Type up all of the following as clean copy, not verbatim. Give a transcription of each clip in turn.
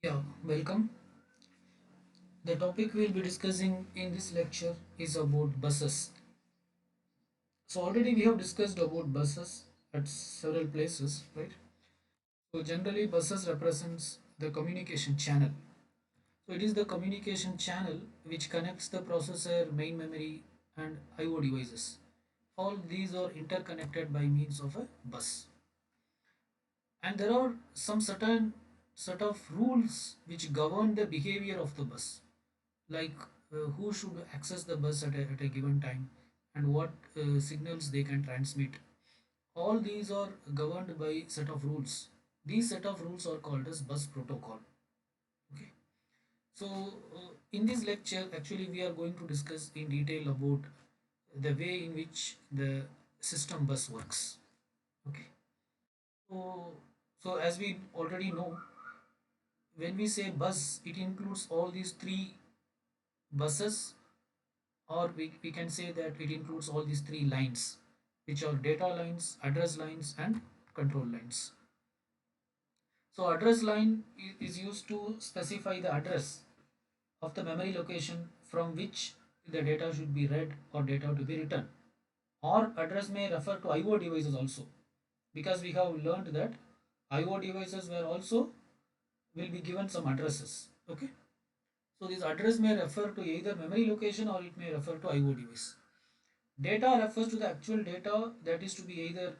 Yeah, welcome. The topic we'll be discussing in this lecture is about buses. So already we have discussed about buses at several places, right? So generally buses represents the communication channel. So it is the communication channel which connects the processor, main memory and IO devices. All these are interconnected by means of a bus. And there are some certain set of rules which govern the behavior of the bus, like who should access the bus at a given time and what signals they can transmit. All these are governed by set of rules. These set of rules are called as bus protocol. Okay. So in this lecture actually we are going to discuss in detail about the way in which the system bus works. Okay. So as we already know, when we say bus, it includes all these three buses, or we can say that it includes all these three lines, which are data lines, address lines, and control lines. So address line is used to specify the address of the memory location from which the data should be read or data to be written. Or address may refer to IO devices also, because we have learned that IO devices were also will be given some addresses. Okay. So this address may refer to either memory location or it may refer to IO device. Data refers to the actual data that is to be either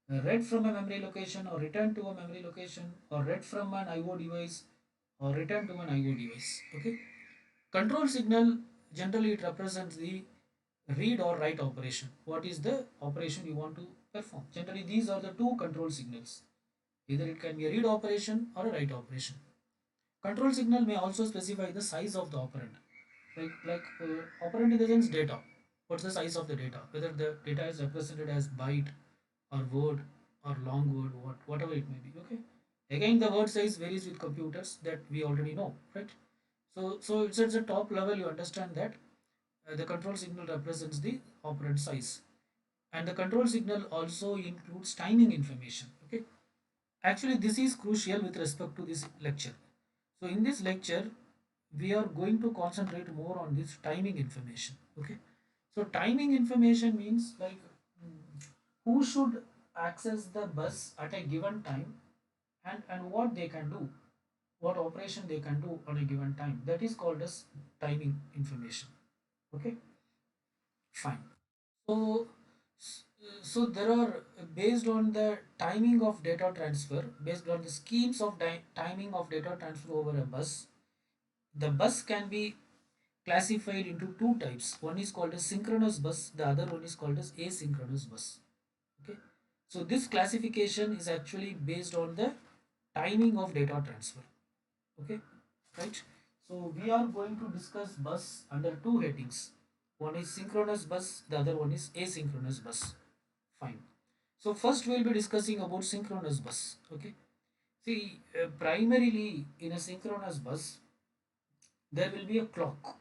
read from a memory location or returned to a memory location, or read from an IO device or returned to an IO device. Okay. Control signal, generally it represents the read or write operation. What is the operation you want to perform? Generally these are the two control signals. Either it can be a read operation or a write operation. Control signal may also specify the size of the operand. Operand in the sense data. What's the size of the data? Whether the data is represented as byte or word or long word, whatever it may be. Okay. Again, the word size varies with computers, that we already know, right? So it's at the top level you understand that the control signal represents the operand size, and the control signal also includes timing information. Okay. Actually, this is crucial with respect to this lecture. So in this lecture, we are going to concentrate more on this timing information. Okay. So timing information means like who should access the bus at a given time, and what they can do, what operation they can do on a given time. That is called as timing information. Okay. Fine. So, so there are based on the timing of data transfer, based on the schemes of timing of data transfer over a bus, the bus can be classified into two types. One is called as synchronous bus, the other one is called as asynchronous bus. Okay. So this classification is actually based on the timing of data transfer. Okay. Right. So we are going to discuss bus under two headings. One is synchronous bus, the other one is asynchronous bus. Fine. So first we'll be discussing about synchronous bus. Okay. See, primarily in a synchronous bus, there will be a clock.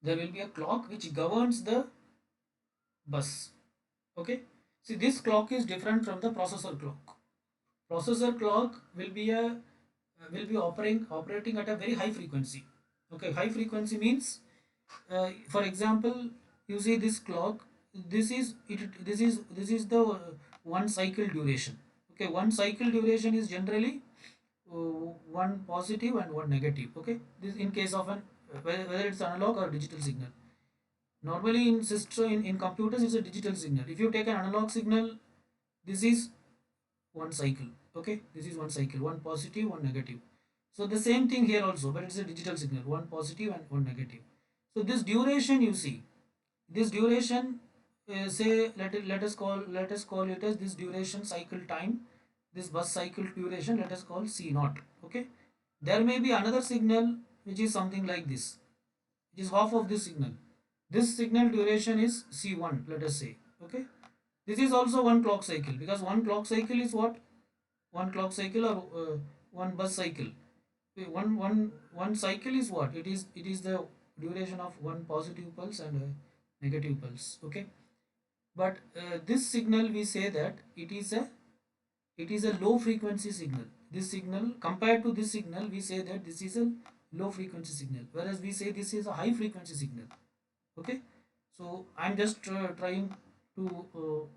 There will be a clock which governs the bus. Okay. See, this clock is different from the processor clock. Processor clock will be operating at a very high frequency. Okay, high frequency means, for example, you see this clock. This is the one cycle duration. Okay, one cycle duration is generally one positive and one negative. Okay, this in case of an whether it's analog or digital signal. Normally in system in computers it's a digital signal. If you take an analog signal, this is one cycle. Okay, this is one cycle, one positive, one negative. So the same thing here also, but it's a digital signal, one positive and one negative. So this duration, you see, this duration, say let us call it as this duration cycle time, this bus cycle duration, let us call c naught. Okay, there may be another signal which is something like this, which is half of this signal. This signal duration is c1, let us say. Okay, this is also one clock cycle, because one clock cycle is what, one clock cycle or one bus cycle. One cycle is what, it is the duration of one positive pulse and a negative pulse. Okay, but this signal we say that it is a low frequency signal. this signal, compared to this signal, we say that this is a low frequency signal, whereas we say this is a high frequency signal. Okay, so I'm just trying to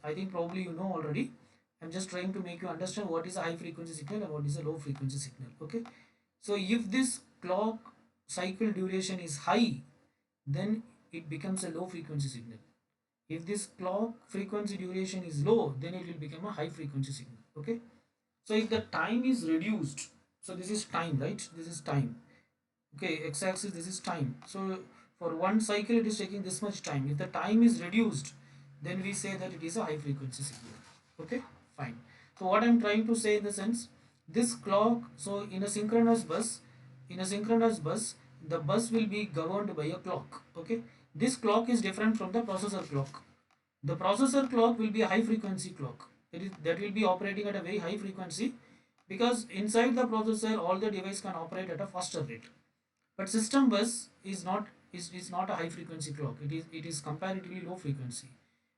I think probably you know already. I'm just trying to make you understand what is a high frequency signal and what is a low frequency signal. Okay, so if this clock cycle duration is high, then it becomes a low frequency signal. If this clock frequency duration is low, then it will become a high frequency signal. Okay, so if the time is reduced, so this is time, right? This is time. Okay, x-axis, this is time. So for one cycle it is taking this much time. If the time is reduced, then we say that it is a high frequency signal. Okay, fine. So what I'm trying to say in the sense, this clock, so in a synchronous bus, the bus will be governed by a clock. Okay, this clock is different from the processor clock. The processor clock will be a high frequency clock. That will be operating at a very high frequency, because inside the processor all the device can operate at a faster rate. But system bus is not a high frequency clock. It is comparatively low frequency,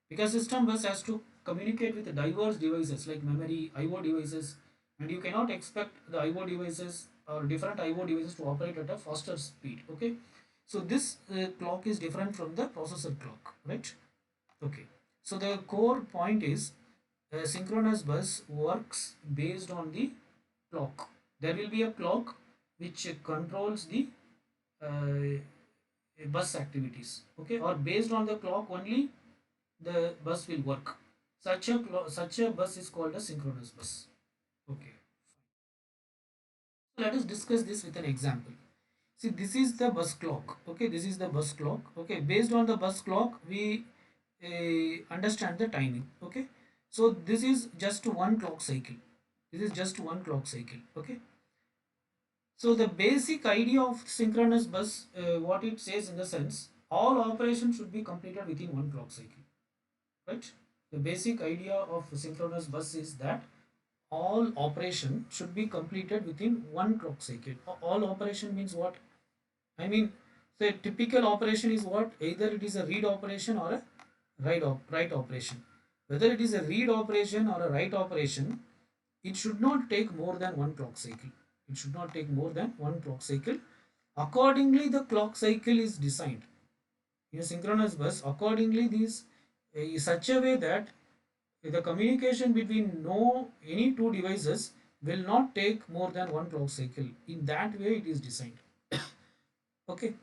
because system bus has to communicate with diverse devices like memory, IO devices, and you cannot expect the IO devices or different IO devices to operate at a faster speed. Okay, so this clock is different from the processor clock, right? Okay, so the core point is synchronous bus works based on the clock. There will be a clock which controls the bus activities. Okay, or based on the clock only the bus will work. Such a bus is called a synchronous bus. Okay, so let us discuss this with an example. See, this is the bus clock. Okay, this is the bus clock. Okay, based on the bus clock we understand the timing. Okay, so this is just one clock cycle. This is just one clock cycle. Okay, so the basic idea of synchronous bus, what it says in the sense, all operations should be completed within one clock cycle, right? The basic idea of synchronous bus is that all operation should be completed within one clock cycle. All operation means what? I mean, the typical operation is what? Either it is a read operation or a write operation. Whether it is a read operation or a write operation, it should not take more than one clock cycle. It should not take more than one clock cycle. Accordingly, the clock cycle is designed in a synchronous bus. Accordingly, this is such a way that the communication between no any two devices will not take more than one clock cycle. In that way, it is designed. Okay,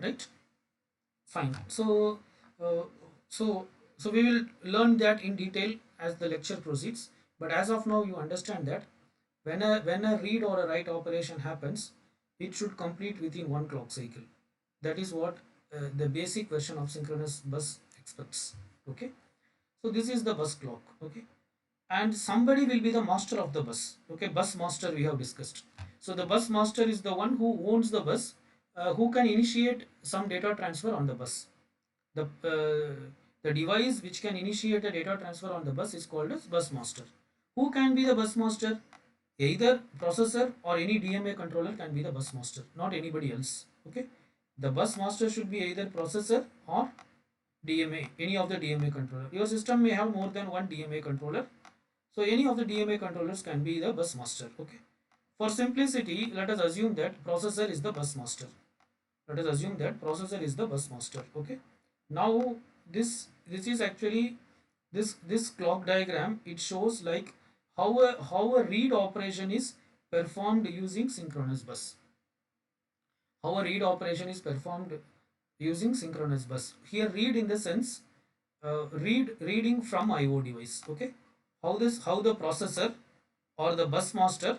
right? Fine. Uh, so, so we will learn that in detail as the lecture proceeds. But as of now, you understand that when a read or a write operation happens, it should complete within one clock cycle. That is what the basic version of synchronous bus expects. Okay. So this is the bus clock. Okay. And somebody will be the master of the bus. Okay. Bus master we have discussed. So the bus master is the one who owns the bus, who can initiate some data transfer on the bus. The device which can initiate a data transfer on the bus is called as bus master. Who can be the bus master? Either processor or any DMA controller can be the bus master, not anybody else. Okay, the bus master should be either processor or DMA, any of the DMA controller. Your system may have more than one DMA controller, so any of the DMA controllers can be the bus master. Okay, for simplicity, let us assume that processor is the bus master. Let us assume that processor is the bus master. Okay, now this is actually this clock diagram. It shows like how a read operation is performed using synchronous bus. How a read operation is performed using synchronous bus. Here read in the sense, reading from IO device. Okay, how the processor or the bus master,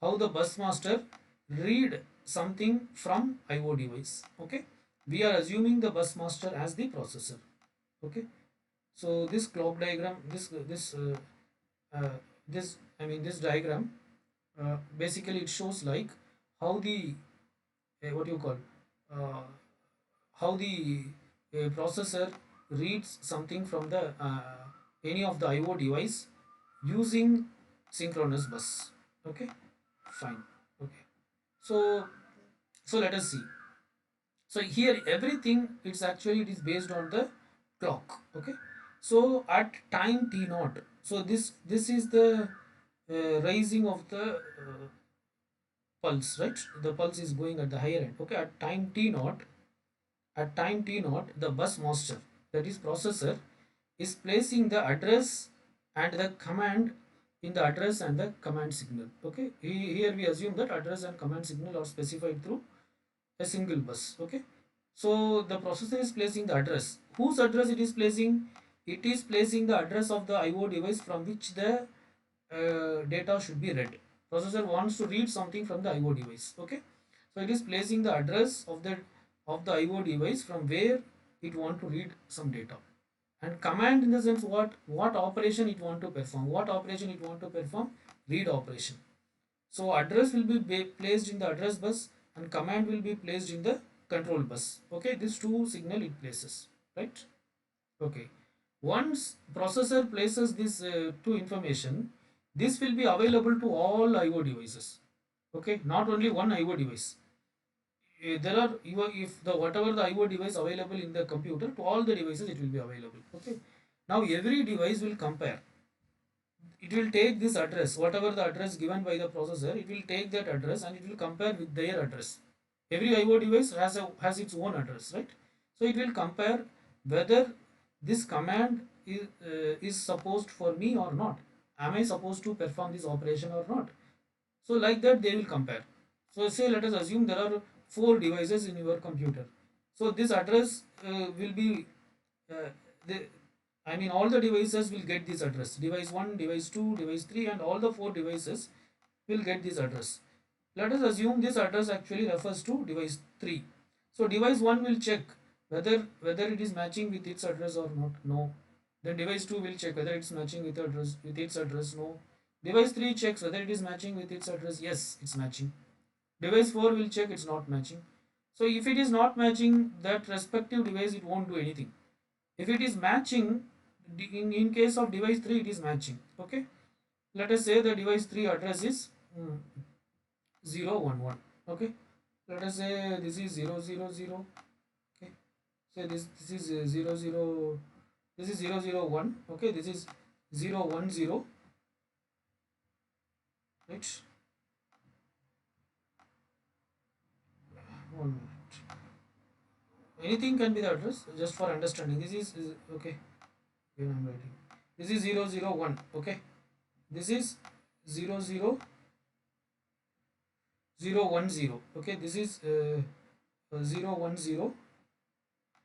how the bus master read something from IO device. Okay, we are assuming the bus master as the processor. Okay, so this clock diagram, uh, this I mean this diagram, basically it shows like how the what you call uh, how the processor reads something from the any of the IO device using synchronous bus. Okay, fine. Okay, so let us see. So here everything, it is based on the clock. Okay, so at time t naught, so this is the rising of the pulse, right? The pulse is going at the higher end. Okay, at time t naught, the bus master, that is processor, is placing the address and the command in the address and the command signal. Okay, here we assume that address and command signal are specified through a single bus. Okay, so the processor is placing the address. Whose address it is placing? It is placing the address of the IO device from which the data should be read. Processor wants to read something from the IO device. Okay, so it is placing the address of the IO device from where it want to read some data. And command in the sense, what operation it want to perform. What operation it want to perform? Read operation. So address will be placed in the address bus and command will be placed in the control bus. Okay, these two signal it places, right? Okay. Once processor places this two information, this will be available to all IO devices. Okay, not only one IO device. There are, if the whatever the IO device available in the computer, to all the devices it will be available. Okay. Now every device will compare. It will take this address, whatever the address given by the processor, it will take that address and it will compare with their address. Every IO device has its own address, right? So it will compare whether this command is supposed for me or not. Am I supposed to perform this operation or not? So like that they will compare. So say let us assume there are four devices in your computer. So this address will be uh, the, I mean all the devices will get this address. Device 1, device 2, device 3 and all the four devices will get this address. Let us assume this address actually refers to device 3. So device 1 will check whether it is matching with its address or not. No. Then device 2 will check whether it's matching with its address. No. Device 3 checks whether it is matching with its address. Yes, it's matching. Device 4 will check it's not matching. So if it is not matching, that respective device it won't do anything. If it is matching, in case of device 3 it is matching. Okay, let us say the device 3 address is 011. Okay, let us say this is 000. Okay, say this is 00, this is 001. Okay, this is 010, right? One minute. Anything can be the address, just for understanding. This is okay. Here I'm writing. This is 001. Okay, this is 00 010. Okay, this is 010.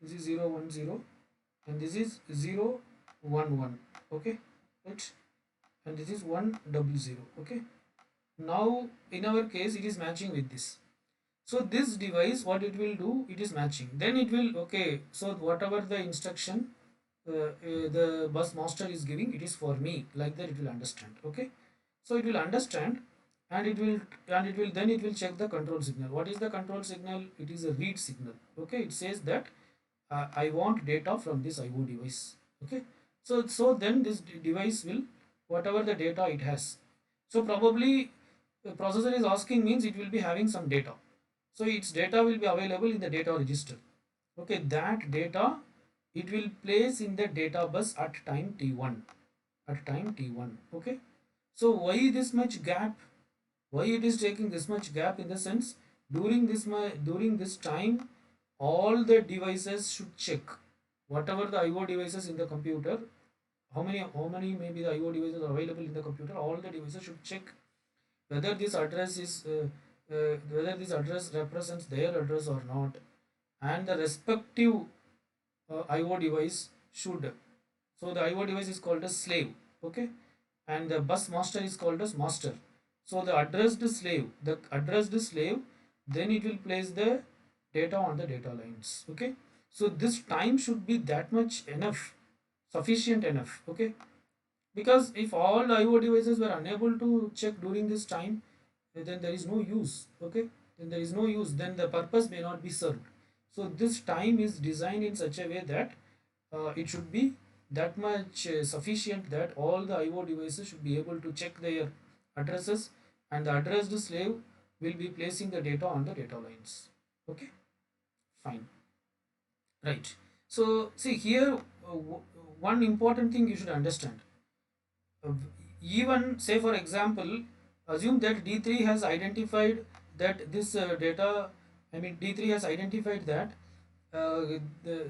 This is 010 and this is 011. Okay, right, and this is 100. Okay, now in our case it is matching with this. So this device, what it will do, it is matching, then it will, okay, so whatever the instruction the bus master is giving, it is for me, like that it will understand. Okay, so it will understand and it will then it will check the control signal. What is the control signal? It is a read signal. Okay, it says that I want data from this IO device. Okay, so then this device will, whatever the data it has, so probably the processor is asking means it will be having some data, so its data will be available in the data register. Okay, that data it will place in the data bus at time t1, at time t1. Okay, so why this much gap? Why it is taking this much gap? In the sense, during this time, all the devices should check whatever the IO devices in the computer. How many maybe the IO devices are available in the computer? All the devices should check whether this address is whether this address represents their address or not, and the respective IO device should. So the IO device is called as slave. Okay, and the bus master is called as master. So the addressed slave, then it will place the data on the data lines. Okay, so this time should be that much enough, sufficient enough. Okay, because if all IO devices were unable to check during this time, then there is no use. Okay, then there is no use, then the purpose may not be served. So this time is designed in such a way that it should be that much sufficient, that all the IO devices should be able to check their addresses and the addressed slave will be placing the data on the data lines. Okay, fine, right. So see here, one important thing you should understand. Uh, even say for example, assume that D3 has identified that this data, I mean D3 has identified that the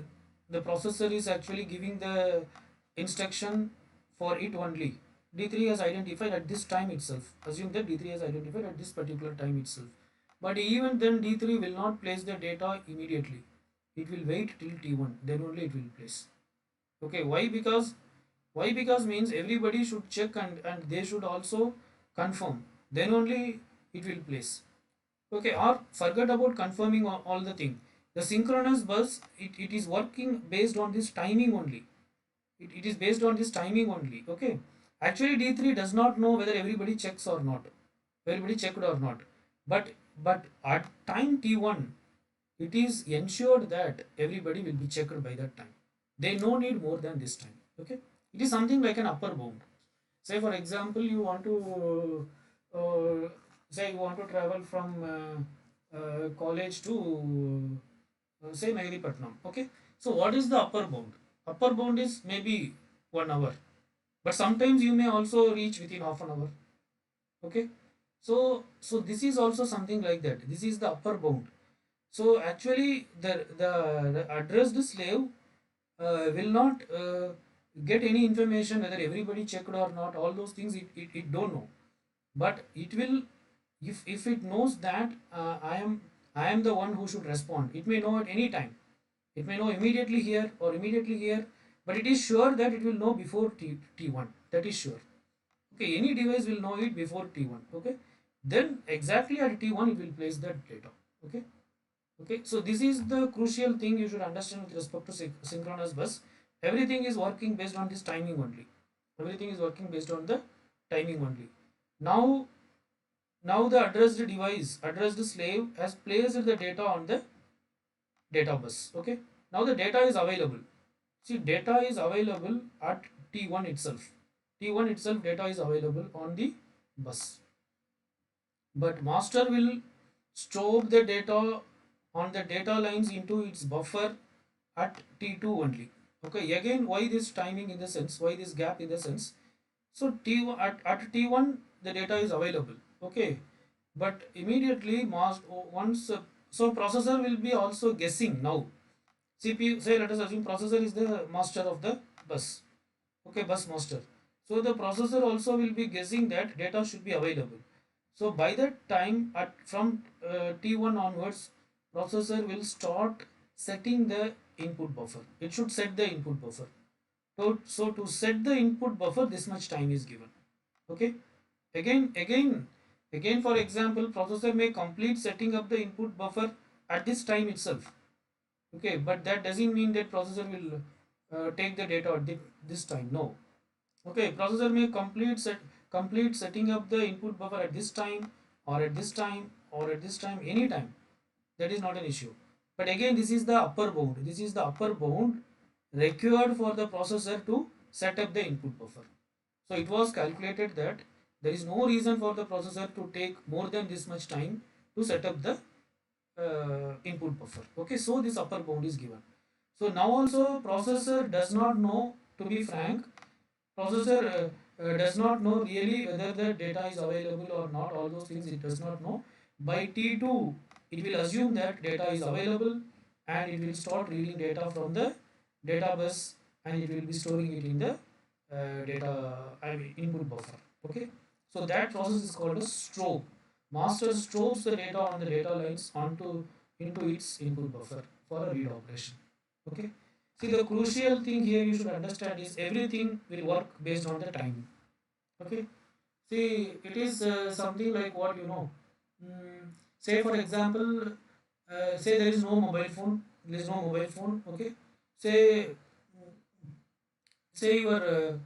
processor is actually giving the instruction for it only. D3 has identified at this time itself. Assume that D3 has identified at this particular time itself. But even then D3 will not place the data immediately. It will wait till T1, then only it will place. Okay, why? Because means everybody should check, and they should also confirm. Then only it will place. Okay, or forget about confirming all the thing. The synchronous bus, it is working based on this timing only. It is based on this timing only. Okay. Actually D3 does not know whether everybody checks or not. Everybody checked or not. But at time T1, it is ensured that everybody will be checked by that time. They no need more than this time. Okay. It is something like an upper bound. Say for example, you want to say you want to travel from college to say Mehripatnam. Okay, so what is the upper bound? Upper bound is maybe 1 hour, but sometimes you may also reach within half an hour. Okay, so this is also something like that. This is the upper bound. So actually, the addressed slave will not get any information whether everybody checked or not. All those things it don't know, but it will, if it knows that I am the one who should respond. It may know at any time. It may know immediately here or immediately here, but it is sure that it will know before T1. That is sure. Okay, any device will know it before T1. Okay, then exactly at T1 it will place that data. Okay, okay. So this is the crucial thing you should understand with respect to synchronous bus. Everything is working based on this timing only. Everything is working based on the timing only. Now, the addressed slave has placed the data on the data bus. Okay. Now the data is available. See, data is available at T1 itself. T1 itself data is available on the bus. But master will store the data on the data lines into its buffer at T2 only. Okay, again, why this timing in the sense? Why this gap in the sense? So T1 at T1 the data is available. Okay, but immediately once so processor will be also guessing now. CPU, say let us assume processor is the master of the bus. Okay, bus master. So the processor also will be guessing that data should be available. So by that time, from T1 onwards, processor will start setting the input buffer. It should set the input buffer. So to set the input buffer, this much time is given. Okay. Again, for example, processor may complete setting up the input buffer at this time itself. Okay, but that doesn't mean that processor will take the data at this time. No. Okay, processor may complete setting up the input buffer at this time or at this time or at this time, any time. That is not an issue. But again, this is the upper bound. This is the upper bound required for the processor to set up the input buffer. So it was calculated that there is no reason for the processor to take more than this much time to set up the input buffer. Okay, so this upper bound is given. So now also processor does not know, to be frank, processor does not know really whether the data is available or not. All those things it does not know. By T2, it will assume that data is available and it will start reading data from the data bus and it will be storing it in the data, I mean input buffer. Okay, so that process is called a strobe. Master strobes the data on the data lines onto into its input buffer for a read operation. Okay. See, the crucial thing here you should understand is everything will work based on the time. Okay. See, it is something like what you know. Say for example, say there is no mobile phone. There is no mobile phone. Okay. Say, your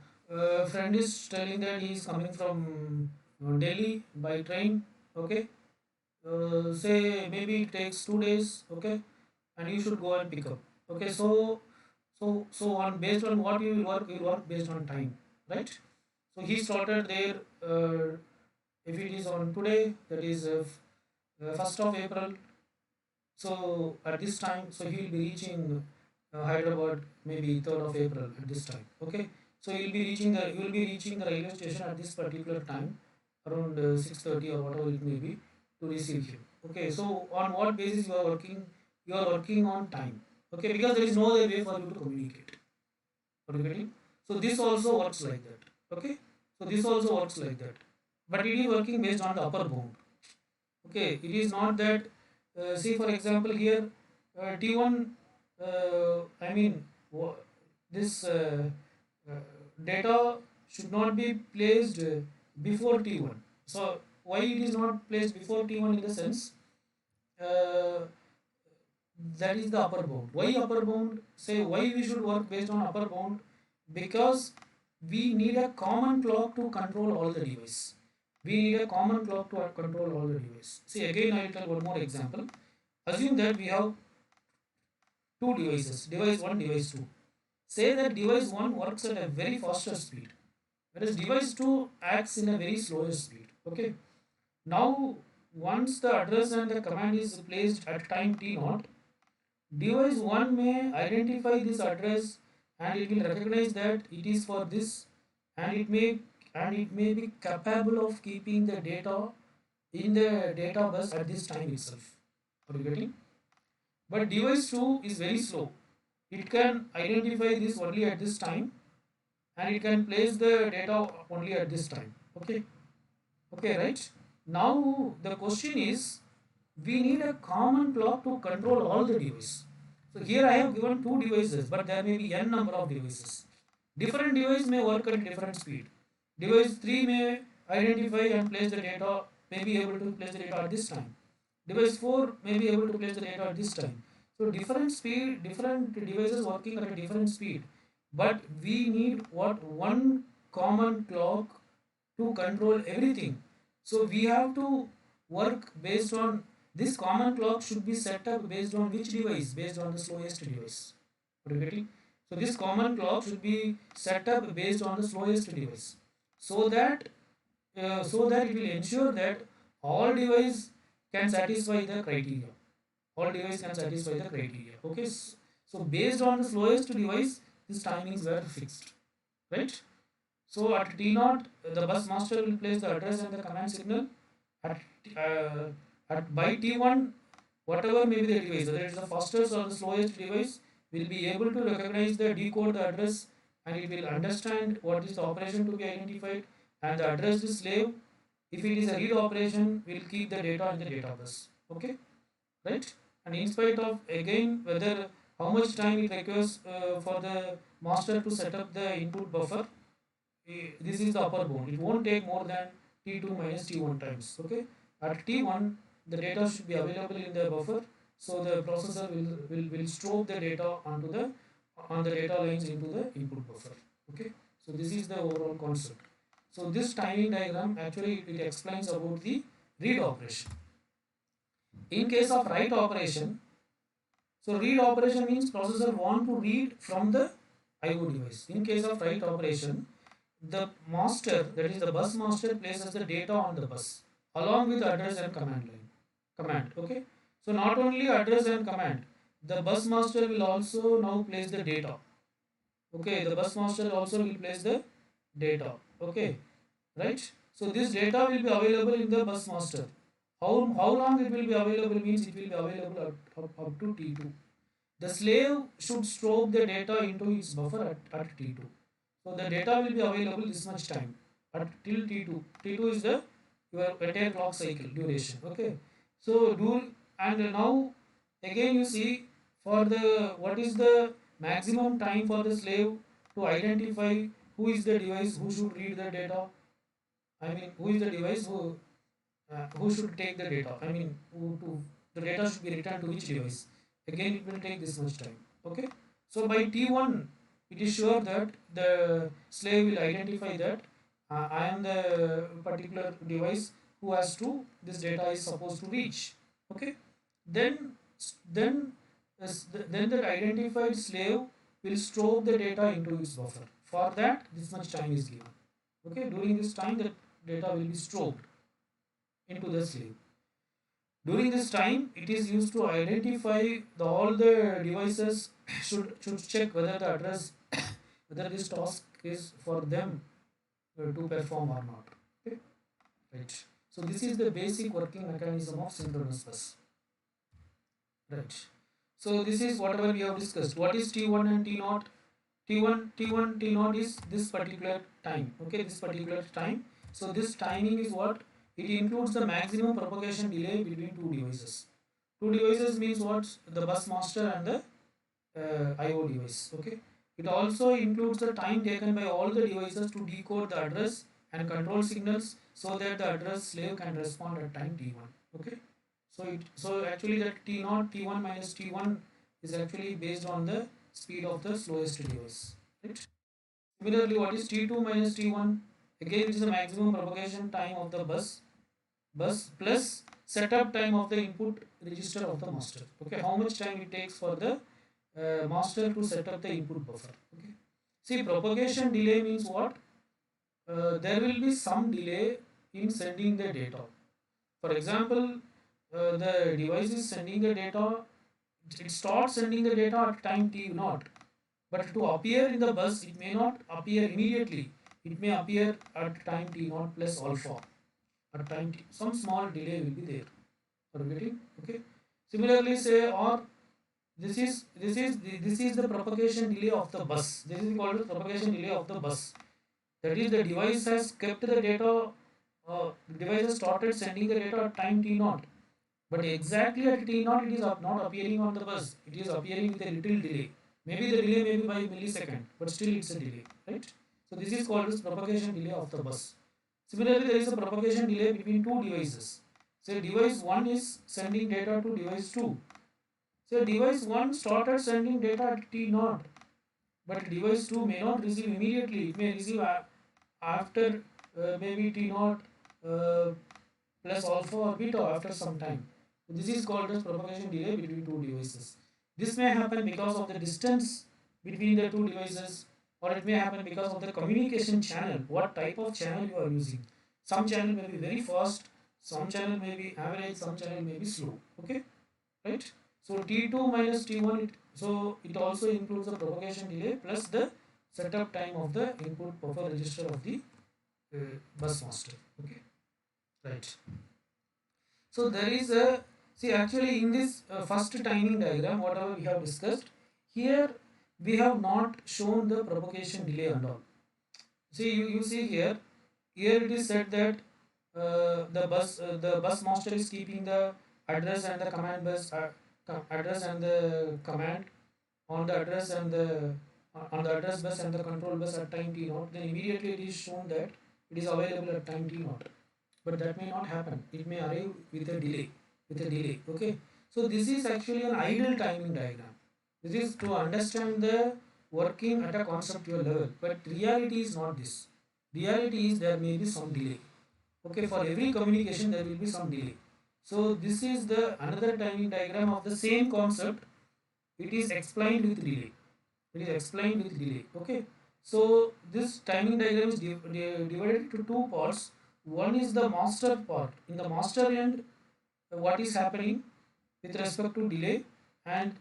friend is telling that he is coming from Delhi by train. Okay. Say maybe it takes 2 days. Okay, and you should go and pick up. Okay, so on based on what you will work based on time, right? So he started there. If it is on today, that is 1st of April. So at this time, so he will be reaching Hyderabad maybe 3rd of April at this time. Okay, So you will be reaching the railway station at this particular time around 6:30 or whatever it may be to receive him. Okay, so on what basis you are working? You are working on time. Okay, because there is no other way for you to communicate. Are you getting? So this also works like that. Okay, so this also works like that, but it is working based on the upper bound. Okay, it is not that. See, for example, here T1. I mean, this uh, data should not be placed before T1. So why it is not placed before T1 in the sense uh, that is the upper bound. Why upper bound? Say why we should work based on upper bound? Because we need a common clock to control all the device. We need a common clock to control all the device. See again I will tell one more example. Assume that we have two devices, device 1, device 2. Say that device 1 works at a very faster speed, whereas device 2 acts in a very slower speed. Okay. Now once the address and the command is placed at time t naught, device 1 may identify this address and it will recognize that it is for this, and it may be capable of keeping the data in the data bus at this time itself. Are you getting? But device 2 is very slow. It can identify this only at this time and it can place the data only at this time. Okay. Okay, right? Now the question is we need a common clock to control all the devices. So here I have given two devices, but there may be n number of devices. Different device may work at different speed. Device 3 may identify and place the data, may be able to place the data at this time. Device 4 may be able to place the data at this time. So different speed, different devices working at a different speed. But we need what? One common clock to control everything. So we have to work based on this common clock should be set up based on which device? Based on the slowest device. Are you getting? So this common clock should be set up based on the slowest device, so that it will ensure that all device can satisfy the criteria. All device can satisfy the criteria. Okay. So based on the slowest device, these timings were fixed, right? So at T naught, the bus master will place the address and the command signal. At, uh, by T1, whatever may be the device, whether it is the fastest or the slowest device, will be able to recognize the decode the address, and it will understand what is the operation to be identified, and the address is slave. If it is a read operation, will keep the data in the data bus. Okay, right? And in spite of again whether how much time it requires for the master to set up the input buffer, this is the upper bound. It won't take more than T2 minus T1 times. Okay. At T1, the data should be available in the buffer, so the processor will stroke the data onto the on the data lines into the input buffer. Okay. So this is the overall concept. So this timing diagram actually it explains about the read operation. In case of write operation, so read operation means processor want to read from the IO device. In case of write operation, the master, that is the bus master, places the data on the bus along with address and command. Okay. So not only address and command, the bus master will also now place the data. Okay. The bus master also will place the data. Okay. Right. So this data will be available in the bus master. How long it will be available means it will be available up to T2. The slave should stroke the data into its buffer at T2. So the data will be available this much time at till T2. T2 is the your entire clock cycle duration. Okay. So do, and now again you see for the what is the maximum time for the slave to identify who is the device who should read the data. I mean who is the device who should take the data. I mean who to the data should be returned to which device. Again it will take this much time. Okay. So by T1 it is sure that the slave will identify that I am the particular device who has to this data is supposed to reach. Okay. Then then then that identified slave will store the data into its buffer. For that this much time is given. Okay. During this time the data will be stored into the slave. During this time, it is used to identify all the devices should check whether the address, whether this task is for them to perform or not. Okay, right. So this is the basic working mechanism of synchronous bus. Right. So this is whatever we have discussed. What is T1 and T naught? T1 T naught is this particular time. Okay, this particular time. So this timing is what? It includes the maximum propagation delay between two devices. Two devices means what? The bus master and the IO device. Okay. It also includes the time taken by all the devices to decode the address and control signals so that the address slave can respond at time T1. Okay. So actually that T naught T1 minus T1 is actually based on the speed of the slowest device. Right. Similarly, what is T2 minus T1? Again, it is the maximum propagation time of the bus plus setup time of the input register of the master. Okay, how much time it takes for the master to set up the input buffer. Okay. See, propagation delay means what? There will be some delay in sending the data. For example, the device is sending the data, it starts sending the data at time t naught, but to appear in the bus, it may not appear immediately. It may appear at time t naught plus alpha. At time t, some small delay will be there. Are you getting? Okay. Similarly, say or this is the propagation delay of the bus. This is called the propagation delay of the bus. That is, the device has kept the data. The device has started sending the data at time t naught, but exactly at t naught it is not appearing on the bus. It is appearing with a little delay. Maybe the delay may be by millisecond, but still it's a delay, right? So this is called as propagation delay of the bus. Similarly, there is a propagation delay between two devices. Say device 1 is sending data to device 2. So device 1 started sending data at T naught, but device 2 may not receive immediately. It may receive after maybe T naught plus alpha or beta after some time. So this is called as propagation delay between two devices. This may happen because of the distance between the two devices, or it may happen because of the communication channel, what type of channel you are using. Some channel may be very fast, some channel may be average, some channel may be slow. Okay, right? So T2 minus T1, so it also includes the propagation delay plus the setup time of the input buffer register of the uh, bus master. Okay, right. So there is a, see actually in this first timing diagram, whatever we have discussed, here we have not shown the propagation delay and all. See, you see here it is said that the bus master is keeping the address and the command bus address and the command on the address and the on the address bus and the control bus at time t naught. Then immediately it is shown that it is available at time t naught, but that may not happen. It may arrive with a delay, okay. So this is actually an ideal timing diagram. This is to understand the working at a conceptual level, but reality is not this. Reality is there may be some delay. Okay, for every communication there will be some delay. So this is the another timing diagram of the same concept. It is explained with delay. It is explained with delay. Okay. So this timing diagram is divided into two parts. One is the master part. In the master end, what is happening with respect to delay, and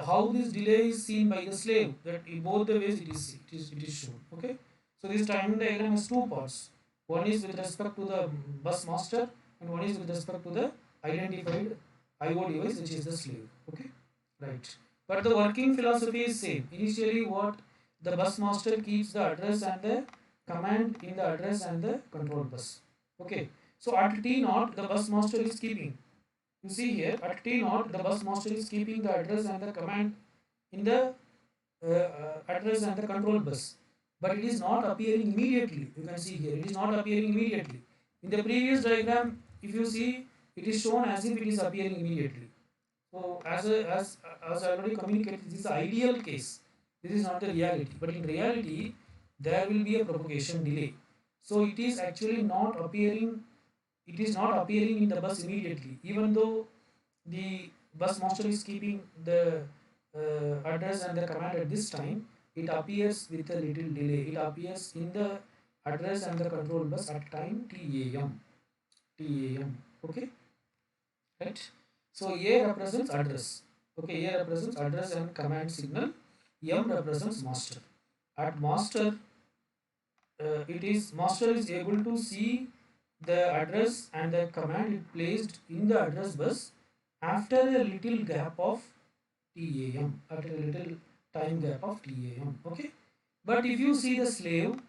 how this delay is seen by the slave. That in both the ways it is shown. Okay. So this timing diagram has two parts. One is with respect to the bus master, and one is with respect to the identified IO device, which is the slave. Okay. Right. But the working philosophy is same. Initially, what the bus master keeps the address and the command in the address and the control bus. Okay. So at T naught, the bus master is keeping. You see here at T naught, the bus master is keeping the address and the command in the address and the control bus. But it is not appearing immediately. You can see here, it is not appearing immediately. In the previous diagram, if you see, it is shown as if it is appearing immediately. So as I already communicated, this is the ideal case. This is not the reality. But in reality, there will be a propagation delay. So it is actually not appearing. It is not appearing in the bus immediately, even though the bus master is keeping the address and the command at this time. It appears with a little delay. It appears in the address and the control bus at time TAM. TAM. Okay, right? So A represents address. Okay, A represents address and command signal. M represents master. At master, it is master is able to see the address and the command it placed in the address bus after a little gap of TAM, after a little time gap of TAM. Okay, but if you see the slave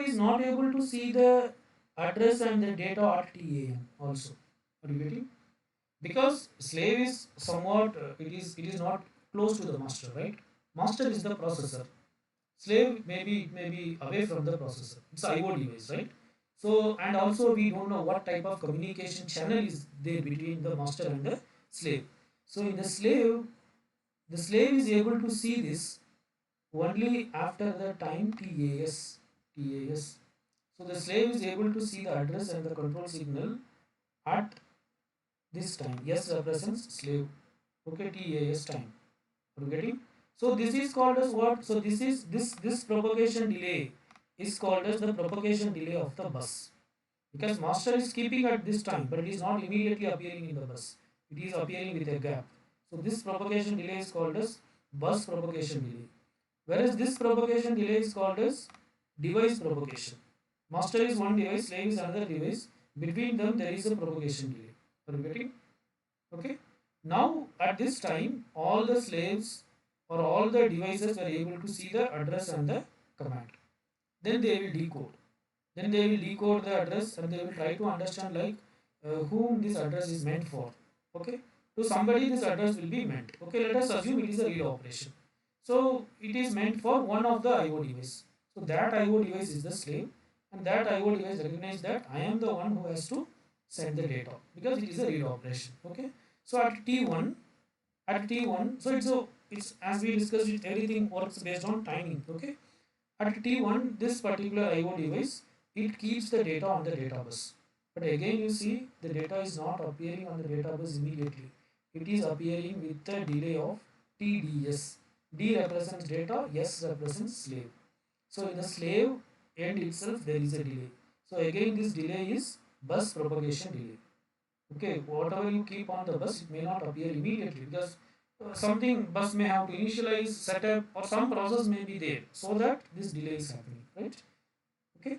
is not able to see the address and the data at TAM also. Are you getting? Because slave is somewhat it is not close to the master, right? Master is the processor. Slave maybe away from the processor. It's IO device, right? So and also we don't know what type of communication channel is there between the master and the slave. So in the slave is able to see this only after the time TAS. TAS. So the slave is able to see the address and the control signal at this time. S represents slave. Okay, TAS time. Are you getting? So this is called as what? So this propagation delay is called as the propagation delay of the bus. Because master is keeping at this time, but it is not immediately appearing in the bus. It is appearing with a gap. So this propagation delay is called as bus propagation delay. Whereas this propagation delay is called as device propagation. Master is one device, slave is another device. Between them there is a propagation delay. Are you getting? Okay. Now at this time, all the slaves or all the devices were able to see the address and the command. Then they will decode. Then they will decode the address and they will try to understand like whom this address is meant for. Okay. To somebody this address will be meant. Okay. Let us assume it is a read operation. So it is meant for one of the IO device. So that IO device is the slave and that IO device recognizes that I am the one who has to send the data because it is a read operation. Okay. So at T1, so it's as we discussed it, everything works based on timing. Okay. At T1, this particular IO device, it keeps the data on the data bus. But again, you see the data is not appearing on the data bus immediately. It is appearing with a delay of TDS. D represents data, S represents slave. So in the slave end itself, there is a delay. So again, this delay is bus propagation delay. Okay, whatever you keep on the bus, it may not appear immediately because something bus may have to initialize, set up, or some process may be there so that this delay is happening, right? Okay,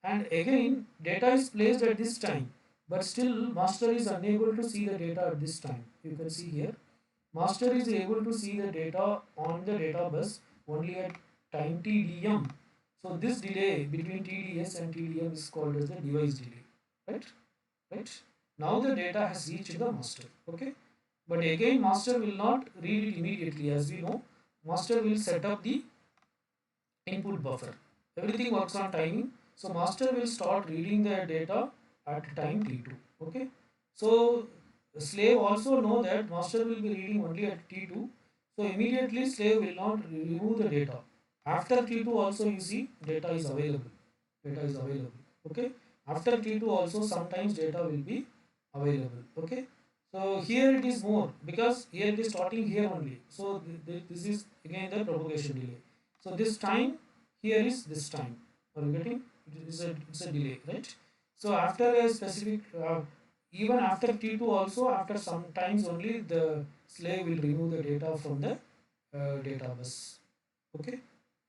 and again, data is placed at this time, but still master is unable to see the data at this time. You can see here, master is able to see the data on the data bus only at time TDM. So this delay between TDS and TDM is called as the device delay, right? Right? Now the data has reached the master. Okay. But again, master will not read it immediately. As we know, master will set up the input buffer. Everything works on timing. So master will start reading the data at time T2. Okay. So slave also know that master will be reading only at T2. So immediately slave will not remove the data. After T2 also you see data is available. Data is available. Okay. After T2 also sometimes data will be available. Okay. So here it is more because here it is starting here only. So this is again the propagation delay. So this time here is this time. Are you getting? It's a delay, right? So after a specific even after T2 also after some times only the slave will remove the data from the data bus. Okay,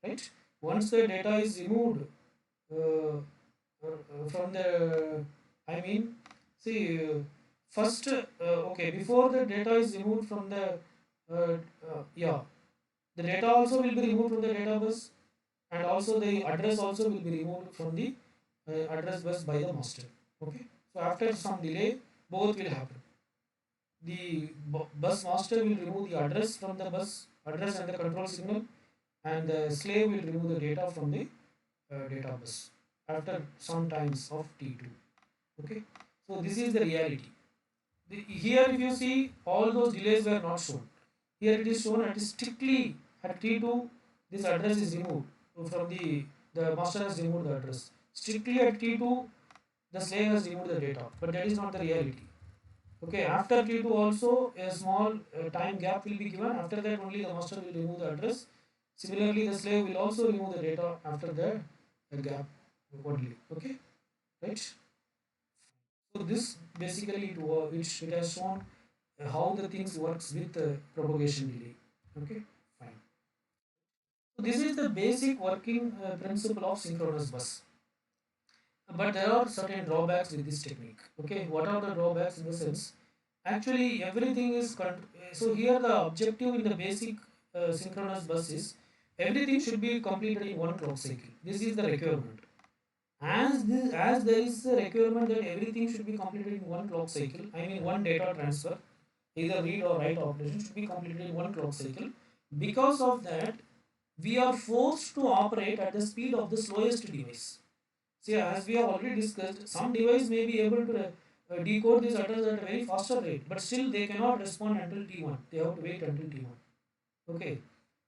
right? Once the data is removed from the, I mean, see, first, okay, before the data is removed from the, yeah, the data also will be removed from the data bus and also the address also will be removed from the address bus by the master. Okay, so after some delay, both will happen. The bus master will remove the address from the bus, address and the control signal, and the slave will remove the data from the data bus after some times of T2. Okay, so this is the reality. Here if you see all those delays were not shown. Here it is shown at strictly at T2 this address is removed from the master has removed the address. Strictly at T2 the slave has removed the data, but that is not the reality. Okay, after T2 also a small time gap will be given. After that only the master will remove the address. Similarly, the slave will also remove the data after the gap only. Okay, right? So this basically it has shown how the things works with propagation delay. Okay, fine. So this is the basic working principle of synchronous bus. But there are certain drawbacks with this technique. Okay, what are the drawbacks in the sense? Actually, everything is so here the objective in the basic synchronous bus is everything should be completed in one clock cycle. This is the requirement. As there is a requirement that everything should be completed in one clock cycle, I mean one data transfer, either read or write operation should be completed in one clock cycle. Because of that, we are forced to operate at the speed of the slowest device. See, as we have already discussed, some device may be able to decode these address at a very faster rate, but still they cannot respond until T1. They have to wait until T1. Okay.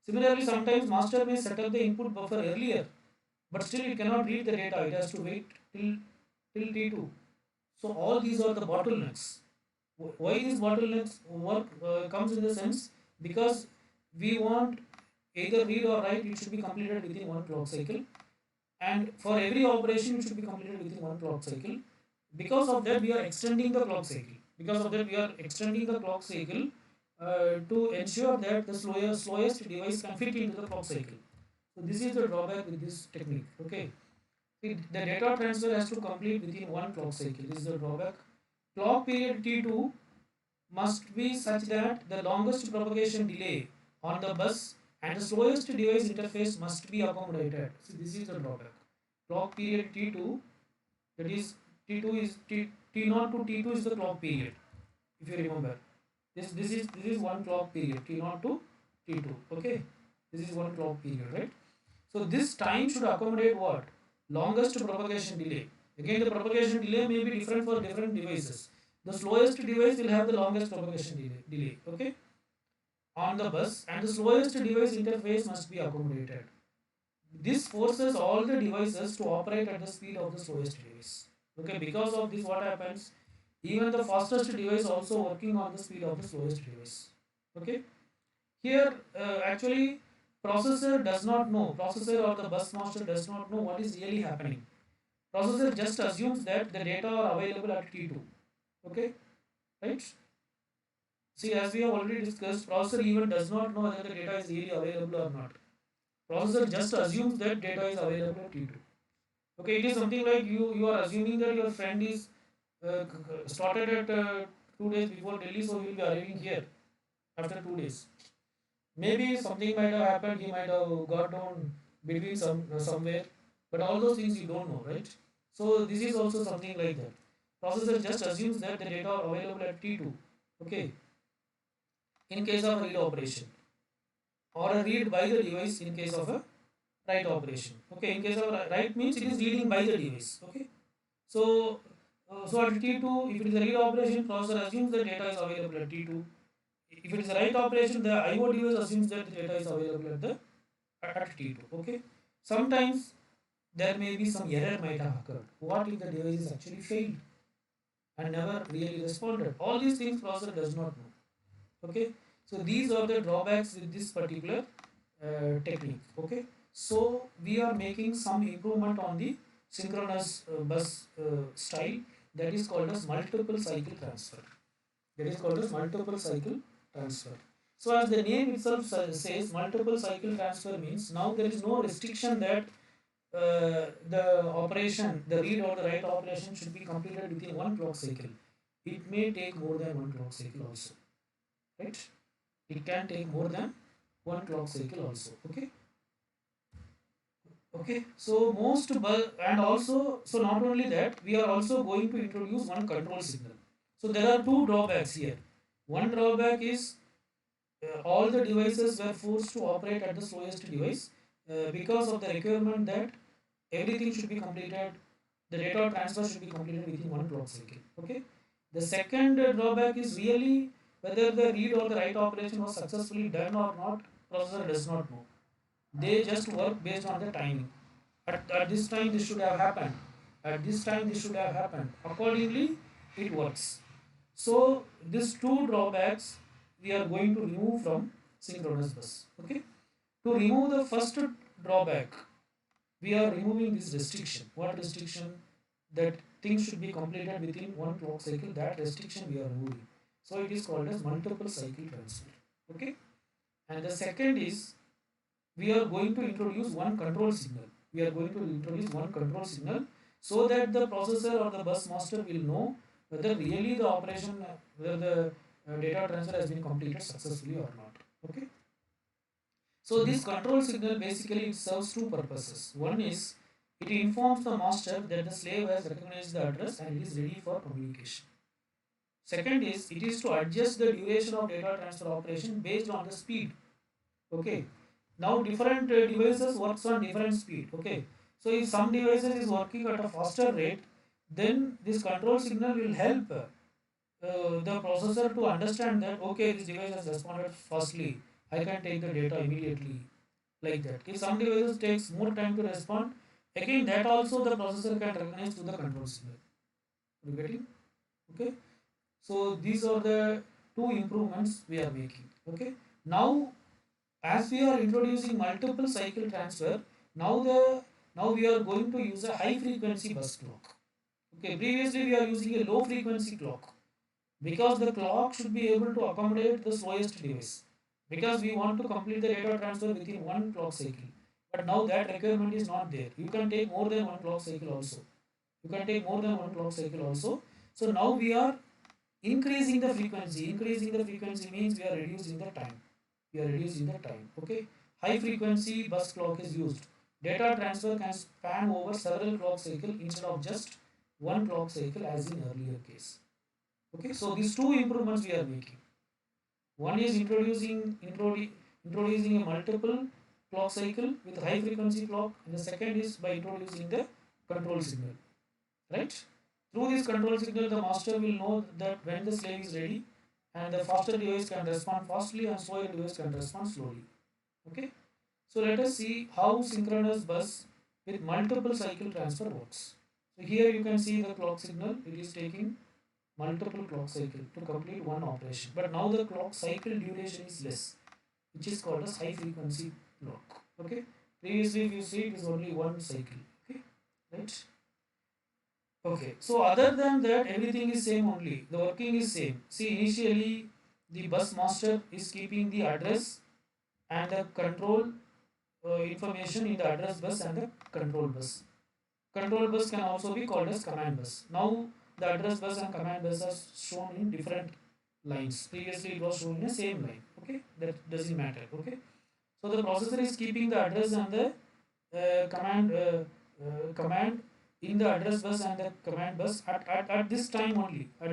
Similarly, sometimes master may set up the input buffer earlier, but still it cannot read the data. It has to wait till T2. So all these are the bottlenecks. Why these bottlenecks work comes in the sense because we want either read or write, it should be completed within one clock cycle, and for every operation it should be completed within one clock cycle. Because of that we are extending the clock cycle. Because of that we are extending the clock cycle to ensure that the slowest device can fit into the clock cycle. So this is the drawback with this technique. Okay, the data transfer has to complete within one clock cycle. This is the drawback. Clock period T2 must be such that the longest propagation delay on the bus and the slowest device interface must be accommodated. So this is the drawback. Clock period T2, that is T2 is T0 to T2 is the clock period. If you remember, this is one clock period, T0 to T2. Okay, this is one clock period, right? So this time should accommodate what? Longest propagation delay. Again, the propagation delay may be different for different devices. The slowest device will have the longest propagation delay. Okay, on the bus, and the slowest device interface must be accommodated. This forces all the devices to operate at the speed of the slowest device. Okay, because of this, what happens? Even the fastest device also working on the speed of the slowest device. Okay, here actually processor does not know, processor or the bus master does not know what is really happening. Processor just assumes that the data are available at T2. Okay, right? See, as we have already discussed, processor even does not know whether the data is really available or not. Processor just assumes that data is available at T2. Okay, it is something like you are assuming that your friend is started at 2 days before Delhi, so he will be arriving here after 2 days. Maybe something might have happened. He might have got down between somewhere, but all those things you don't know, right? So this is also something like that. Processor just assumes that the data are available at T2. Okay, in case of a read operation, or a read by the device in case of a write operation. Okay, in case of write means it is reading by the device. Okay, so so at T2, if it is a read operation, processor assumes the data is available at T2. If it is a write operation, the IO device assumes that the data is available at T2. Okay, sometimes there may be some error might have occurred. What if the device is actually failed and never really responded? All these things processor does not know. Okay, so these are the drawbacks with this particular technique. Okay, so we are making some improvement on the synchronous bus style, that is called as multiple cycle transfer. That is called as multiple cycle transfer. So as the name itself says, multiple cycle transfer means now there is no restriction that the operation, the read or the write operation should be completed within one clock cycle. It may take more than one clock cycle also, right? It can take more than one clock cycle also. Okay, okay, so and also, so not only that, we are also going to introduce one control signal. So there are two drawbacks here. One drawback is all the devices were forced to operate at the slowest device because of the requirement that everything should be completed, the data transfer should be completed within one clock cycle. Okay, the second drawback is really whether the read or the write operation was successfully done or not, processor does not know. They just work based on the timing. At this time this should have happened, at this time this should have happened, accordingly it works. So these two drawbacks we are going to remove from synchronous bus. Okay, to remove the first drawback, we are removing this restriction. What restriction? That things should be completed within one clock cycle. That restriction we are removing. So it is called as multiple cycle transfer. Okay, and the second is we are going to introduce one control signal. We are going to introduce one control signal so that the processor or the bus master will know whether really the operation, whether the data transfer has been completed successfully or not. Okay. So this control signal basically it serves two purposes. One is it informs the master that the slave has recognized the address and it is ready for communication. Second is it is to adjust the duration of data transfer operation based on the speed. Okay. Now different devices works on different speed. Okay. So if some devices is working at a faster rate, then this control signal will help the processor to understand that okay, this device has responded fastly. I can take the data immediately, like that. If some devices takes more time to respond, again that also the processor can recognize to the control signal. You getting? Okay. So these are the two improvements we are making. Okay. Now as we are introducing multiple cycle transfer, now the now we are going to use a high frequency bus clock. Okay, previously we are using a low frequency clock because the clock should be able to accommodate the slowest device, because we want to complete the data transfer within one clock cycle. But now that requirement is not there. You can take more than one clock cycle also. You can take more than one clock cycle also. So now we are increasing the frequency. Increasing the frequency means we are reducing the time. We are reducing the time. Okay. High frequency bus clock is used. Data transfer can span over several clock cycles instead of just one clock cycle as in earlier case. Okay. So these two improvements we are making. One is introducing a multiple clock cycle with high frequency clock, and the second is by introducing the control signal. Right? Through this control signal, the master will know that when the slave is ready, and the faster device can respond fastly and slower device can respond slowly. Okay. So let us see how synchronous bus with multiple cycle transfer works. So here you can see the clock signal. It is taking multiple clock cycle to complete one operation. But now the clock cycle duration is less, which is called as high frequency clock. Okay. Previously, if you see, it is only one cycle. Okay. Right. Okay, so other than that, everything is same only. The working is same. See, initially the bus master is keeping the address and the control information in the address bus and the control bus. Control bus can also be called as command bus. Now the address bus and command bus are shown in different lines. Previously it was shown in the same line. Okay, that doesn't matter. Okay, so the processor is keeping the address and the command in the address bus and the command bus at this time only, but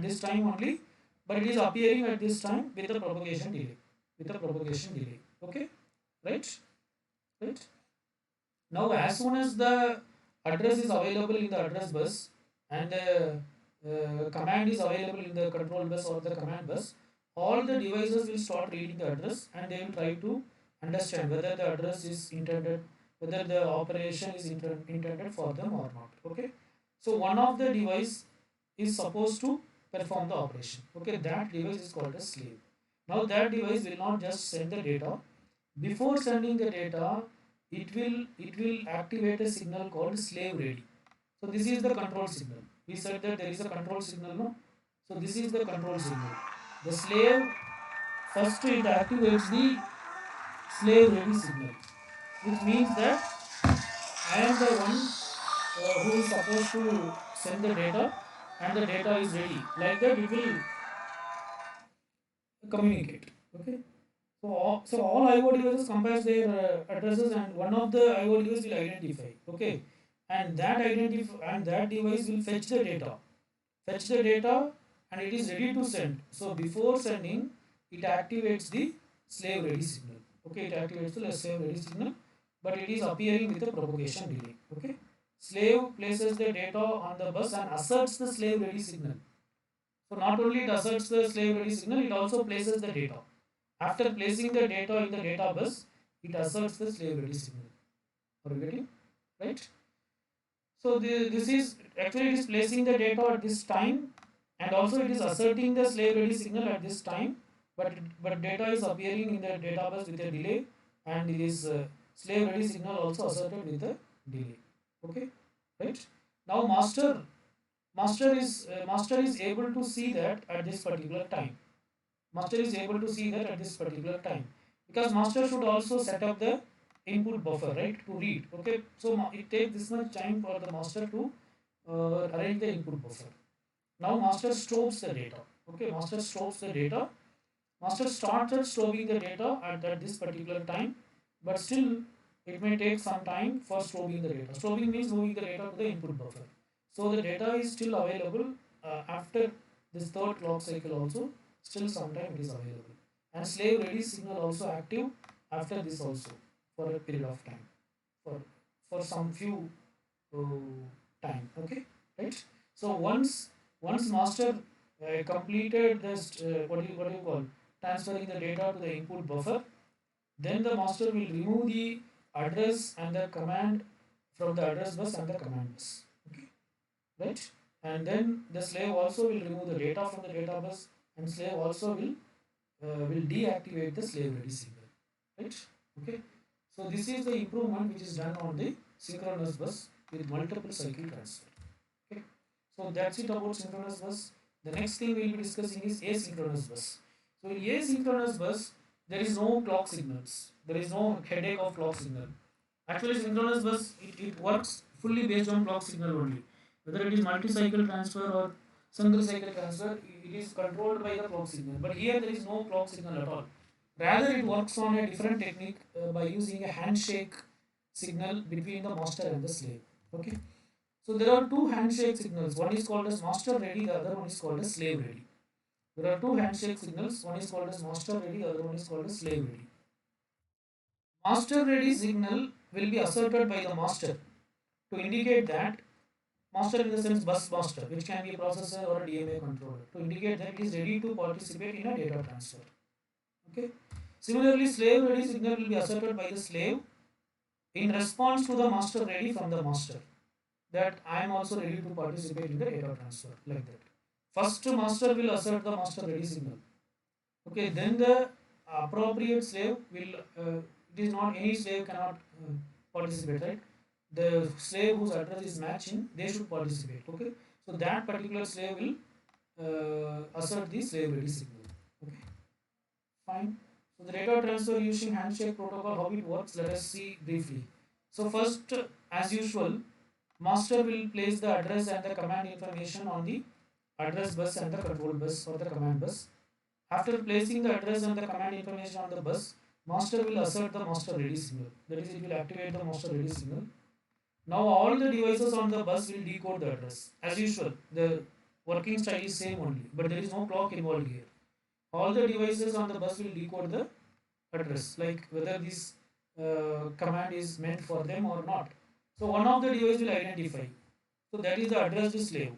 it is appearing at this time with a propagation delay, okay, right, right. Now as soon as the address is available in the address bus and the command is available in the control bus or the command bus, all the devices will start reading the address and they will try to understand whether the address is intended, whether the operation is intended for them or not. Okay. So one of the device is supposed to perform the operation. Okay, that device is called a slave. Now that device will not just send the data. Before sending the data, it will activate a signal called slave ready. So this is the control signal. We said that there is a control signal, no? So this is the control signal. The slave first it activates the slave ready signal, which means that I am the one who is supposed to send the data, and the data is ready. Like that, it will communicate. Okay. So all IO devices compares their addresses, and one of the IO devices will identify. Okay, and that device will fetch the data, and it is ready to send. So before sending, it activates the slave ready signal. Okay, it activates the slave ready signal, but it is appearing with a propagation delay. Okay, slave places the data on the bus and asserts the slave ready signal. So not only it asserts the slave ready signal, it also places the data. After placing the data in the data bus, it asserts the slave ready signal. Are you getting? Right? So this is actually it is placing the data at this time, and also it is asserting the slave ready signal at this time, but data is appearing in the data bus with a delay, and it is slave ready signal also asserted with a delay. Okay, right? Now master is able to see that at this particular time. Master is able to see that at this particular time, because master should also set up the input buffer, right, to read. Okay, so it takes this much time for the master to arrange the input buffer. Now master stores the data. Okay, master stores the data. Master started storing the data at this particular time, but still it may take some time for storing the data. Storing means moving the data to the input buffer. So the data is still available after this third clock cycle also, still sometime it is available. And slave ready signal also active after this also for a period of time, for some few time. Okay, right? So once master completed this what do you call, transferring the data to the input buffer, then the master will remove the address and the command from the address bus and the command bus. Okay, right? And then the slave also will remove the data from the data bus, and slave also will deactivate the slave ready signal, right? Okay, so this is the improvement which is done on the synchronous bus with multiple cycle transfer. Okay, so that's it about synchronous bus. The next thing we'll be discussing is asynchronous bus. So in asynchronous bus, there is no clock signals, there is no headache of clock signal. Actually synchronous bus, it works fully based on clock signal only, whether it is multi-cycle transfer or single cycle transfer, it is controlled by the clock signal. But here there is no clock signal at all. Rather it works on a different technique by using a handshake signal between the master and the slave. Okay, so there are two handshake signals. One is called as master ready, the other one is called as slave ready. There are two handshake signals. One is called as master ready, the other one is called as slave ready. Master ready signal will be asserted by the master to indicate that, master in the sense bus master, which can be a processor or a DMA controller, to indicate that it is ready to participate in a data transfer. Okay. Similarly, slave ready signal will be asserted by the slave in response to the master ready from the master, that I am also ready to participate in the data transfer, like that. First master will assert the master ready signal. Okay, then the appropriate slave will, it is not any slave cannot participate, right? The slave whose address is matching, they should participate. Okay, so that particular slave will assert the slave ready signal. Okay, fine. So the data transfer using handshake protocol, how it works, let us see briefly. So first, as usual, master will place the address and the command information on the address bus and the control bus or the command bus. After placing the address and the command information on the bus, master will assert the master ready signal. That is, it will activate the master ready signal. Now all the devices on the bus will decode the address. As usual, the working style is same only, but there is no clock involved here. All the devices on the bus will decode the address, like whether this command is meant for them or not. So one of the device will identify. So that is the addressed slave.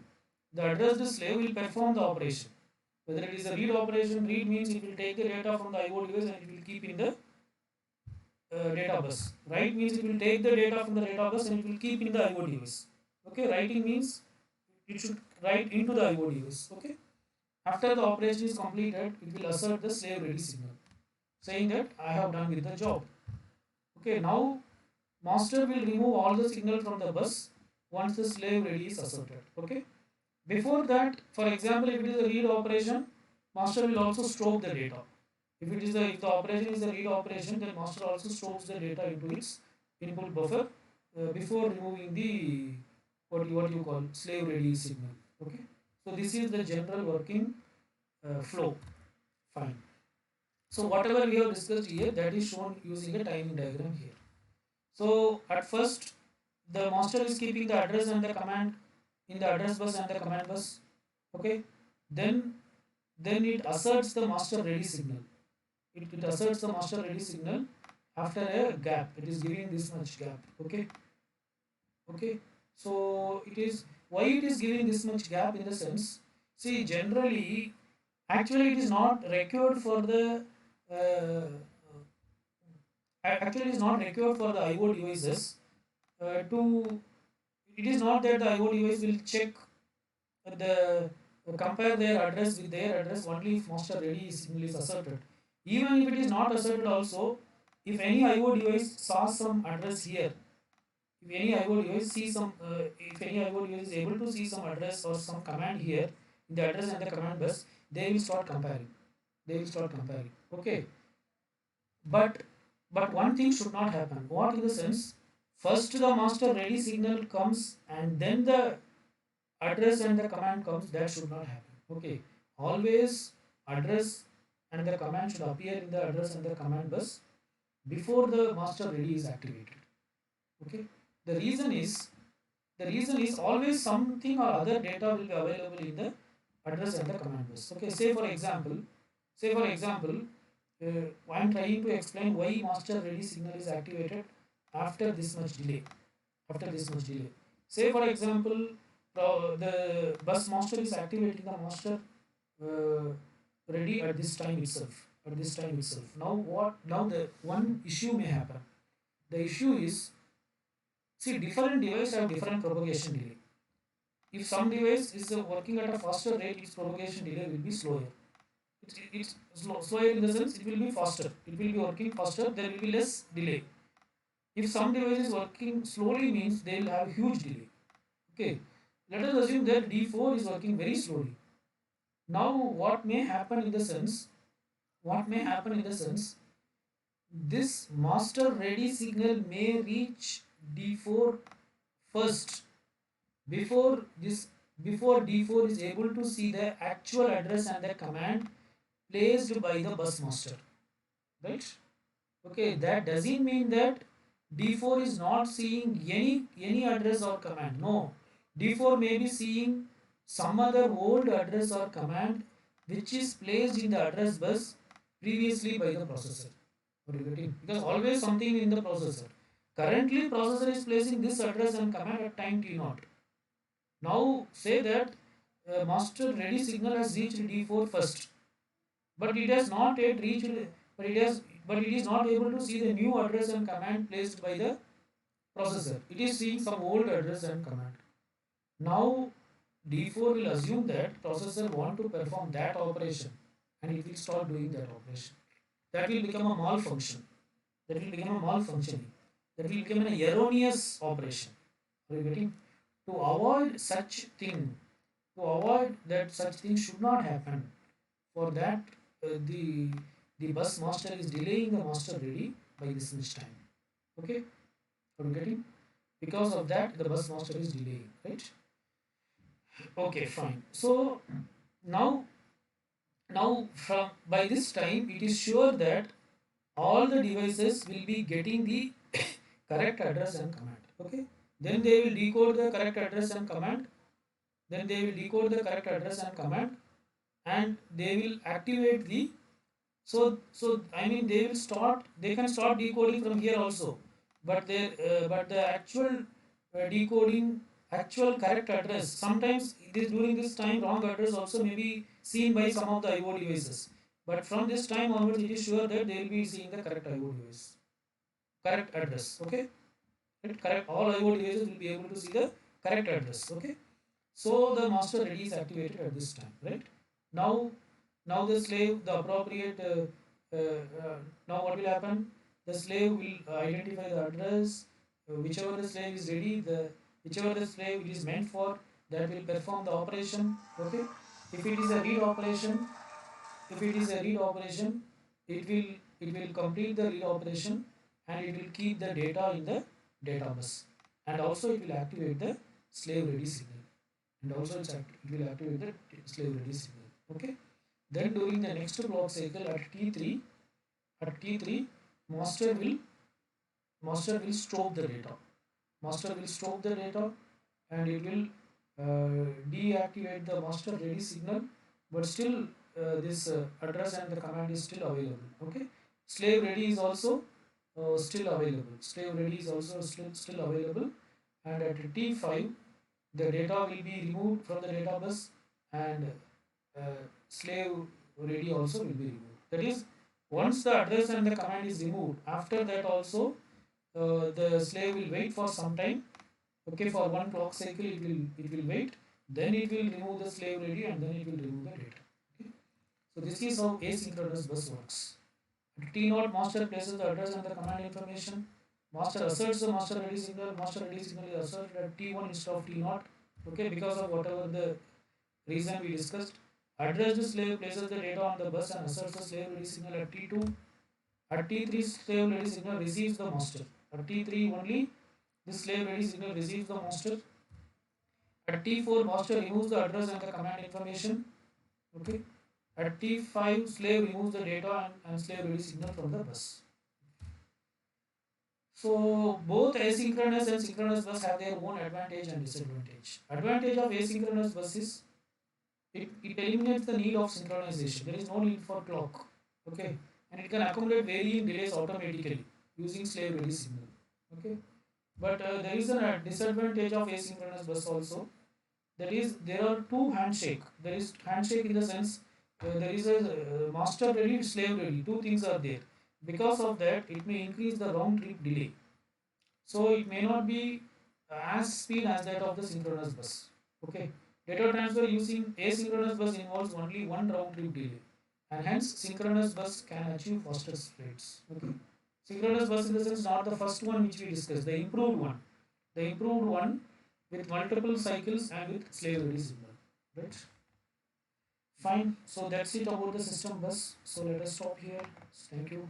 The addressed slave will perform the operation. Whether it is a read operation, read means it will take the data from the IO device and it will keep in the data bus. Write means it will take the data from the data bus and it will keep in the IO device. Okay, writing means it should write into the IO device. Okay, after the operation is completed, it will assert the slave ready signal, saying that I have done with the job. Okay, now master will remove all the signal from the bus once the slave ready is asserted. Okay, before that, for example, if it is a read operation, master will also store the data. If the operation is a read operation, then master also stores the data into its input buffer before removing the what you call slave ready signal. Okay, so this is the general working flow. Fine. So whatever we have discussed here, that is shown using a timing diagram here. So at first, the master is keeping the address and the command in the address bus and the command bus. Okay, then it asserts the master ready signal. It asserts the master ready signal after a gap. It is giving this much gap. Okay, okay. So it is, why it is giving this much gap, in the sense, see, generally, actually it is not required for the uh, actually it is not required for the IO devices to, it is not that the IO device will check the compare their address with their address only if master ready signal is asserted. Even if it is not asserted also, if any IO device saw some address here, if any IO device see some, if any IO device is able to see some address or some command here in the address and the command bus, they will start comparing. They will start comparing. Okay, but But one thing should not happen. What in the sense? First the master ready signal comes and then the address and the command comes. That should not happen. Okay. Always address and the command should appear in the address and the command bus before the master ready is activated. Okay. The reason is the reason is always something or other data will be available in the address and the command bus. Okay. Say for example, I am trying to explain why master ready signal is activated after this much delay. After this much delay. Say for example, the bus master is activating the master uh, ready at this time itself. At this time itself. Now what? Now the one issue may happen. The issue is, see, different devices have different propagation delay. If some device is working at a faster rate, its propagation delay will be slower. It's slower in the sense it will be faster. It will be working faster. There will be less delay. If some device is working slowly, means they will have huge delay. Okay. Let us assume that D4 is working very slowly. Now, what may happen in the sense, this master ready signal may reach D4 first before this before D4 is able to see the actual address and the command placed by the bus master, right? Okay, that doesn't mean that D4 is not seeing any address or command. No, D4 may be seeing some other old address or command which is placed in the address bus previously by the processor. What are you getting? Because always something in the processor. Currently, processor is placing this address and command at time T naught. Now say that master ready signal has reached D4 first, but it has not yet reached, but it is not able to see the new address and command placed by the processor. It is seeing some old address and command. Now D4 will assume that processor want to perform that operation and it will start doing that operation. That will become a malfunction. That will become a malfunctioning. That will become an erroneous operation. Are you getting? To avoid such thing, to avoid that such thing should not happen. For that, the bus master is delaying the master ready by this much time. Okay, are you getting? Because of that, the bus master is delaying, right? Okay, fine. So now, now from by this time, it is sure that all the devices will be getting the correct address and command. Okay, then they will decode the correct address and command. Then they will decode the correct address and command, and they will activate the, so I mean they will start, they can start decoding from here also, but but the actual decoding actual correct address, sometimes this during this time wrong address also may be seen by some of the IO devices, but from this time onwards it is sure that they will be seeing the correct IO device, correct address. Okay, right? Correct, all IO devices will be able to see the correct address. Okay, so the master ready is activated at this time, right? Now, now the slave, the appropriate, now what will happen? The slave will identify the address, whichever the slave is ready, whichever the slave it is meant for, that will perform the operation. Okay. If it is a read operation, if it is a read operation, it will complete the read operation and it will keep the data in the data bus, and also it will activate the slave ready signal, and also it will activate the slave ready signal. Okay. Then during the next clock cycle at T3, master will master will stop the data. Master will stop the data and it will deactivate the master ready signal, but still this address and the command is still available. Okay. Slave ready is also still available. Slave ready is also still available, and at T5 the data will be removed from the data bus, and slave ready also will be removed. That is, once the address and the command is removed, after that also the slave will wait for some time. Okay, for one clock cycle it will wait. Then it will remove the slave ready and then it will remove the data. Okay. So this is how asynchronous bus works. At T naught, master places the address and the command information. Master asserts the master ready signal. Master ready signal is asserted at T1 instead of T naught. Okay, because of whatever the reason we discussed. Addressed slave places the data on the bus and asserts the slave ready signal at T2. At T3, slave ready signal receives the master. At T3 only, this slave ready signal receives the master. At T4, master removes the address and the command information. Okay. At T5, slave removes the data and slave ready signal from the bus. So both asynchronous and synchronous bus have their own advantage and disadvantage. Advantage of asynchronous bus is it eliminates the need of synchronization. There is no need for clock. Okay. And it can accommodate varying delays automatically using slave ready signal. Okay. But there is a disadvantage of asynchronous bus also. That is, there are two handshake. There is handshake in the sense there is a master ready, slave ready. Two things are there. Because of that, it may increase the round trip delay. So it may not be as speed as that of the synchronous bus. Okay. Data transfer using asynchronous bus involves only one round trip delay, and hence synchronous bus can achieve faster rates. Okay. Synchronous bus in the sense not the first one which we discussed, the improved one. The improved one with multiple cycles and with slave ready signal. Right? Fine. So that's it about the system bus. So let us stop here. Thank you.